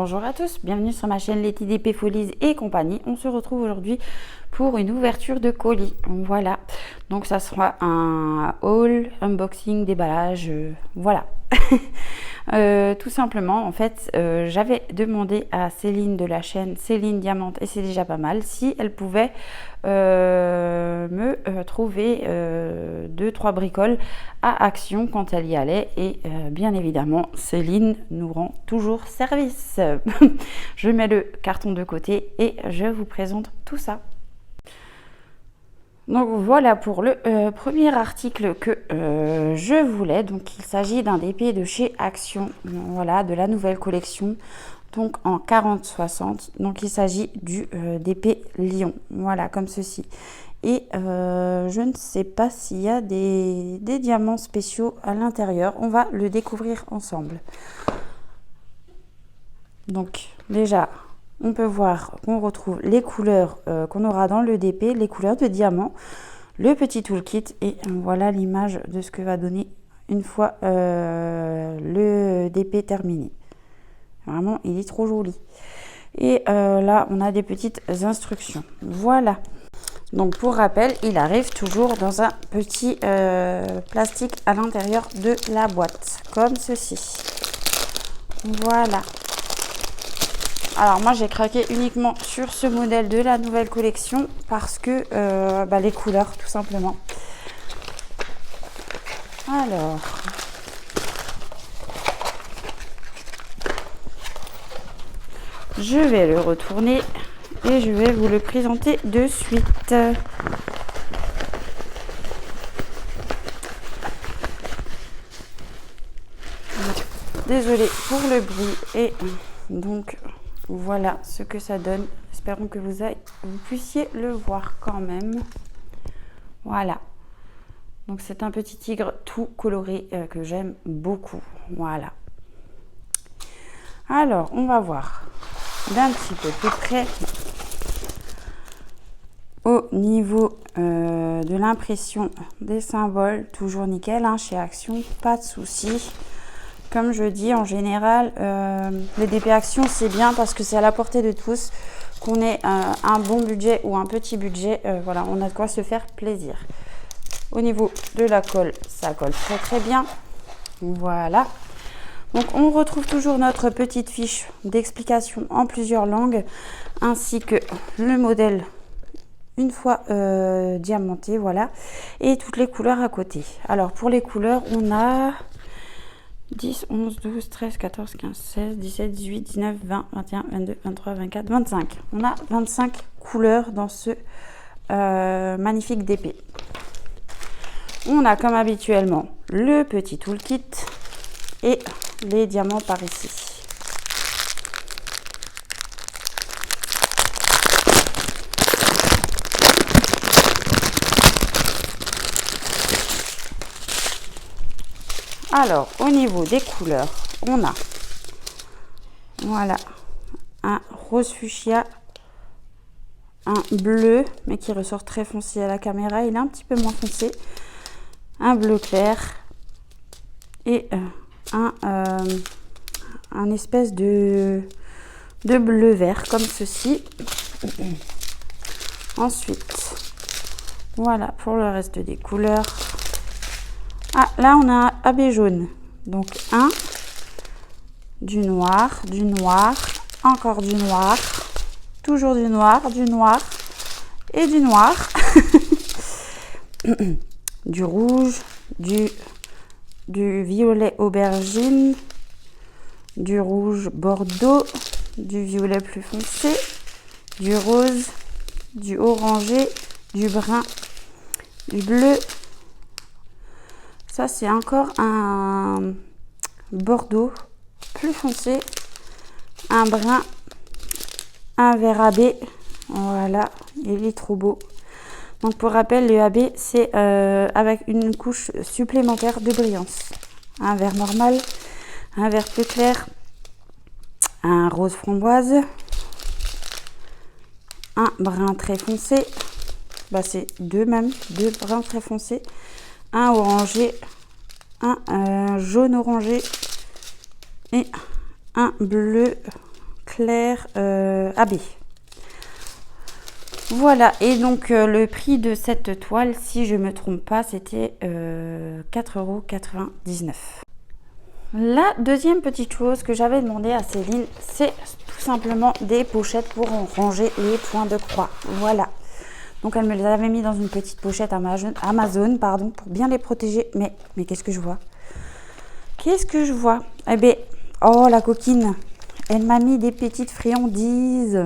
Bonjour à tous, bienvenue sur ma chaîne Letty DP Folies et compagnie. On se retrouve aujourd'hui pour une ouverture de colis. Voilà, donc ça sera un haul, unboxing, déballage, voilà. Tout simplement, en fait, j'avais demandé à Céline de la chaîne Céline Diamante, et c'est déjà pas mal, si elle pouvait me trouver 2-3 bricoles à Action quand elle y allait, et bien évidemment Céline nous rend toujours service. Je mets le carton de côté et je vous présente tout ça. Donc voilà pour le premier article que je voulais. Donc il s'agit d'un DP de chez Action, voilà, de la nouvelle collection, donc en 40-60. Donc il s'agit du DP Lion, voilà, comme ceci. Et je ne sais pas s'il y a des diamants spéciaux à l'intérieur. On va le découvrir ensemble. Donc déjà, on peut voir qu'on retrouve les couleurs qu'on aura dans le DP, les couleurs de diamant, le petit toolkit, et voilà l'image de ce que va donner une fois le DP terminé. Vraiment, il est trop joli. Et là, on a des petites instructions. Voilà. Donc pour rappel, il arrive toujours dans un petit plastique à l'intérieur de la boîte, comme ceci. Voilà. Alors moi j'ai craqué uniquement sur ce modèle de la nouvelle collection parce que les couleurs tout simplement. Alors, je vais le retourner et je vais vous le présenter de suite. Désolée pour le bruit. Et donc voilà ce que ça donne. Espérons que vous puissiez le voir quand même. Voilà. Donc c'est un petit tigre tout coloré que j'aime beaucoup. Voilà. Alors, on va voir d'un petit peu plus près au niveau de l'impression des symboles. Toujours nickel, hein, chez Action, pas de souci. Comme je dis, en général, les DP Action, c'est bien parce que c'est à la portée de tous. Qu'on ait un bon budget ou un petit budget, voilà, on a de quoi se faire plaisir. Au niveau de la colle, ça colle très très bien. Voilà. Donc on retrouve toujours notre petite fiche d'explication en plusieurs langues, ainsi que le modèle une fois diamanté, voilà. Et toutes les couleurs à côté. Alors pour les couleurs, on a 10, 11, 12, 13, 14, 15, 16, 17, 18, 19, 20, 21, 22, 23, 24, 25. On a 25 couleurs dans ce magnifique DP. On a comme habituellement le petit toolkit et les diamants par ici. Alors, au niveau des couleurs, on a, voilà, un rose fuchsia, un bleu, mais qui ressort très foncé à la caméra, il est un petit peu moins foncé, un bleu clair et un espèce de bleu vert, comme ceci. Ensuite, voilà pour le reste des couleurs. Ah, là on a un AB jaune, donc du noir, encore du noir, toujours du noir et du noir, du rouge, du violet aubergine, du rouge bordeaux, du violet plus foncé, du rose, du orangé, du brun, du bleu. Ça, c'est encore un bordeaux plus foncé, un brun, un vert AB. Voilà, il est trop beau. Donc, pour rappel, le AB, c'est avec une couche supplémentaire de brillance. Un vert normal, un vert plus clair, un rose framboise, un brun très foncé. Bah, c'est deux brins très foncés. Un orangé, un jaune orangé et un bleu clair AB. Voilà, et donc le prix de cette toile, si je ne me trompe pas, c'était 4,99 €. La deuxième petite chose que j'avais demandé à Céline, c'est tout simplement des pochettes pour ranger les points de croix. Voilà. Donc elle me les avait mis dans une petite pochette Amazon, pardon, pour bien les protéger. Mais qu'est-ce que je vois? Qu'est-ce que je vois? Eh bien, oh la coquine, elle m'a mis des petites friandises.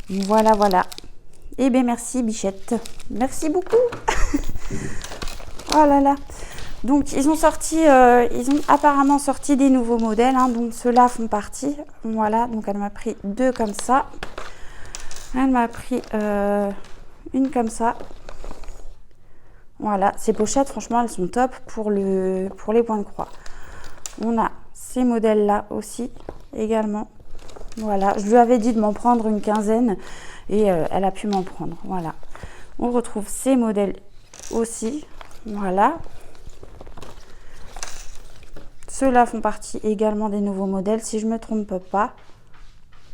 Voilà, voilà. Eh bien, merci Bichette. Merci beaucoup. Oh là là. Donc, ils ont apparemment sorti des nouveaux modèles. Hein, donc, ceux-là font partie. Voilà. Donc, elle m'a pris 2 comme ça. Elle m'a pris une comme ça. Voilà. Ces pochettes, franchement, elles sont top pour les points de croix. On a ces modèles-là aussi, également. Voilà. Je lui avais dit de m'en prendre une quinzaine. Et elle a pu m'en prendre. Voilà. On retrouve ces modèles aussi. Voilà. Ceux-là font partie également des nouveaux modèles, si je ne me trompe pas.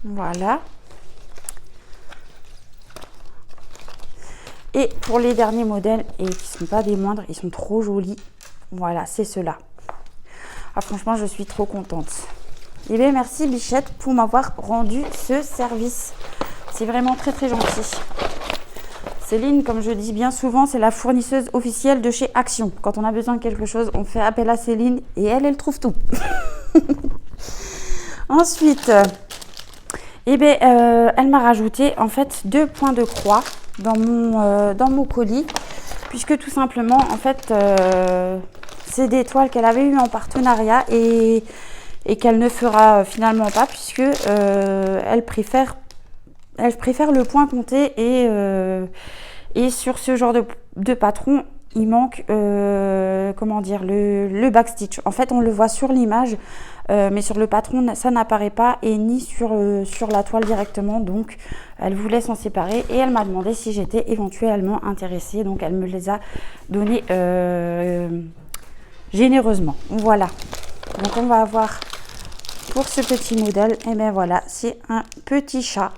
Voilà. Et pour les derniers modèles, et qui ne sont pas des moindres, ils sont trop jolis. Voilà, c'est ceux-là. Ah, franchement, je suis trop contente. Eh bien, merci Bichette pour m'avoir rendu ce service. C'est vraiment très très gentil. Céline, comme je dis bien souvent, c'est la fournisseuse officielle de chez Action. Quand on a besoin de quelque chose, on fait appel à Céline et elle trouve tout. Ensuite, eh bien, elle m'a rajouté en fait 2 points de croix dans mon colis. Puisque tout simplement, en fait, c'est des toiles qu'elle avait eues en partenariat et qu'elle ne fera finalement pas puisque elle préfère le point compté et sur ce genre de patron, il manque, comment dire, le backstitch. En fait, on le voit sur l'image, mais sur le patron, ça n'apparaît pas et ni sur la toile directement. Donc, elle voulait s'en séparer et elle m'a demandé si j'étais éventuellement intéressée. Donc, elle me les a donnés généreusement. Voilà. Donc, on va avoir pour ce petit modèle, et bien voilà, c'est un petit chat.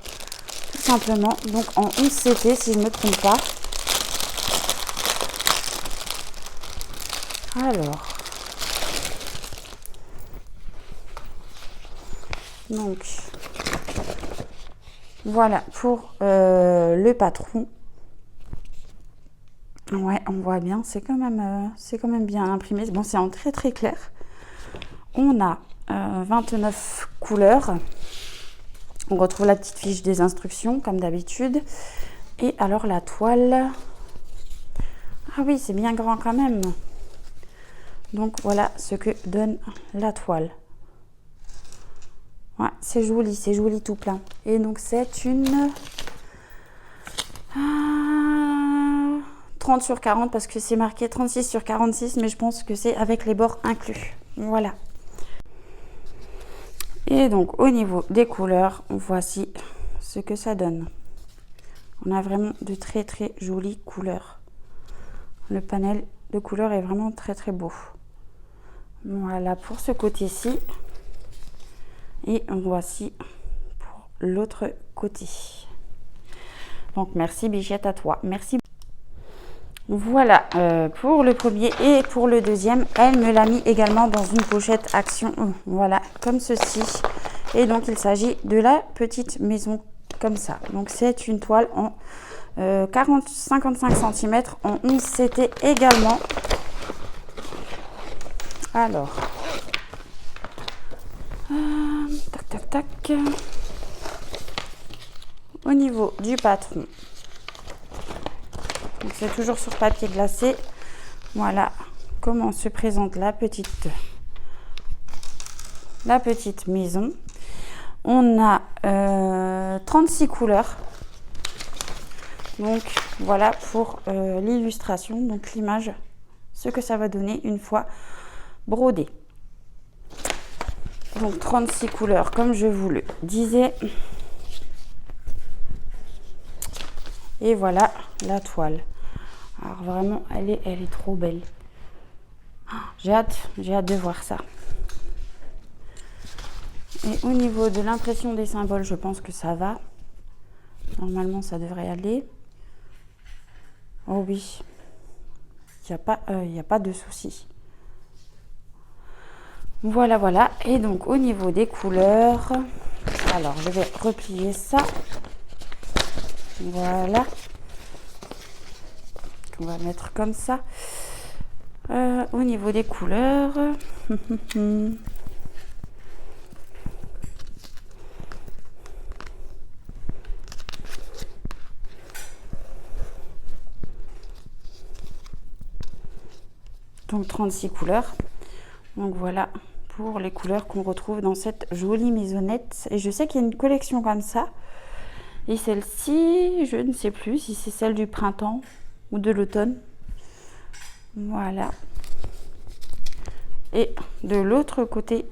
Simplement, donc en 11 CT si je ne me trompe pas. Alors, donc voilà pour le patron. Ouais, on voit bien, c'est quand même bien imprimé. Bon, c'est en très très clair. On a 29 couleurs. On retrouve la petite fiche des instructions, comme d'habitude. Et alors, la toile... Ah oui, c'est bien grand quand même. Donc, voilà ce que donne la toile. Ouais, c'est joli tout plein. Et donc, c'est une... 30 sur 40, parce que c'est marqué 36 sur 46, mais je pense que c'est avec les bords inclus. Voilà. Et donc, au niveau des couleurs, voici ce que ça donne. On a vraiment de très très jolies couleurs. Le panel de couleurs est vraiment très très beau. Voilà pour ce côté-ci. Et voici pour l'autre côté. Donc, merci Bichette à toi. Merci. Voilà pour le premier et pour le deuxième, elle me l'a mis également dans une pochette Action, voilà, comme ceci. Et donc, il s'agit de la petite maison comme ça. Donc, c'est une toile en 55 cm en 11 CT également. Alors, tac, tac, tac. Au niveau du patron, c'est toujours sur papier glacé. Voilà comment se présente la petite maison. On a 36 couleurs. Donc voilà pour l'illustration, donc l'image, ce que ça va donner une fois brodé. Donc 36 couleurs comme je vous le disais. Et voilà la toile. Alors vraiment, elle est trop belle. J'ai hâte de voir ça. Et au niveau de l'impression des symboles, je pense que ça va. Normalement, ça devrait aller. Oh oui, il n'y a pas de souci. Voilà, voilà. Et donc, au niveau des couleurs, alors, je vais replier ça. Voilà. On va mettre comme ça. Au niveau des couleurs... Donc 36 couleurs. Donc voilà pour les couleurs qu'on retrouve dans cette jolie maisonnette. Et je sais qu'il y a une collection comme ça. Et celle-ci, je ne sais plus si c'est celle du printemps ou de l'automne. Voilà. Et de l'autre côté,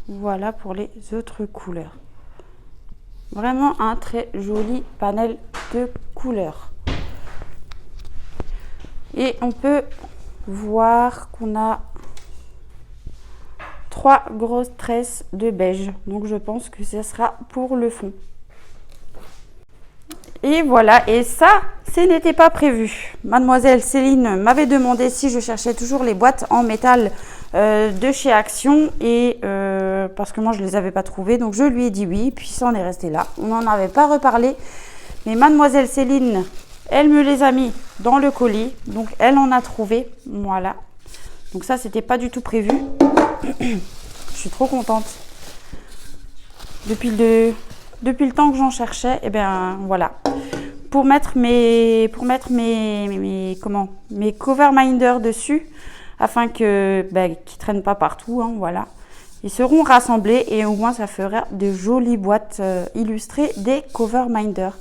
voilà pour les autres couleurs. Vraiment un très joli panel de couleurs. Et on peut voir qu'on a 3 grosses tresses de beige. Donc je pense que ce sera pour le fond. Et voilà, et ça, ce n'était pas prévu. Mademoiselle Céline m'avait demandé si je cherchais toujours les boîtes en métal de chez Action. Et parce que moi, je ne les avais pas trouvées. Donc je lui ai dit oui, puis ça en est resté là. On n'en avait pas reparlé. Mais Mademoiselle Céline, elle me les a mis dans le colis. Donc elle en a trouvé. Voilà. Donc ça, c'était pas du tout prévu. Je suis trop contente. Depuis le temps que j'en cherchais, et bien voilà. Pour mettre mes cover minders dessus, afin que qu'ils traînent pas partout, hein, voilà. Ils seront rassemblés et au moins ça fera de jolies boîtes illustrées des cover minders.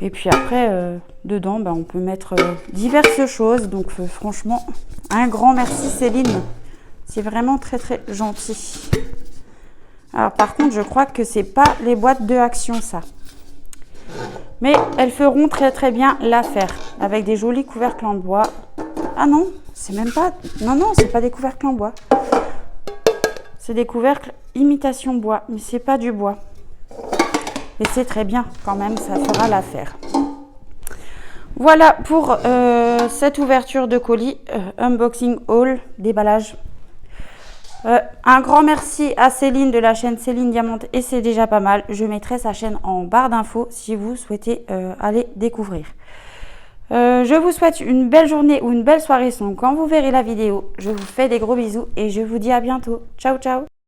Et puis après, dedans, on peut mettre diverses choses. Donc franchement, un grand merci Céline. C'est vraiment très très gentil. Alors par contre, je crois que c'est pas les boîtes de Action ça. Mais elles feront très très bien l'affaire. Avec des jolis couvercles en bois. Ah non, c'est même pas... Non, c'est pas des couvercles en bois. C'est des couvercles imitation bois. Mais c'est pas du bois. Et c'est très bien quand même, ça fera l'affaire. Voilà pour cette ouverture de colis. Unboxing haul, déballage. Un grand merci à Céline de la chaîne Céline Diamante et c'est déjà pas mal. Je mettrai sa chaîne en barre d'infos si vous souhaitez aller découvrir. Je vous souhaite une belle journée ou une belle soirée son quand vous verrez la vidéo. Je vous fais des gros bisous et je vous dis à bientôt. Ciao, ciao!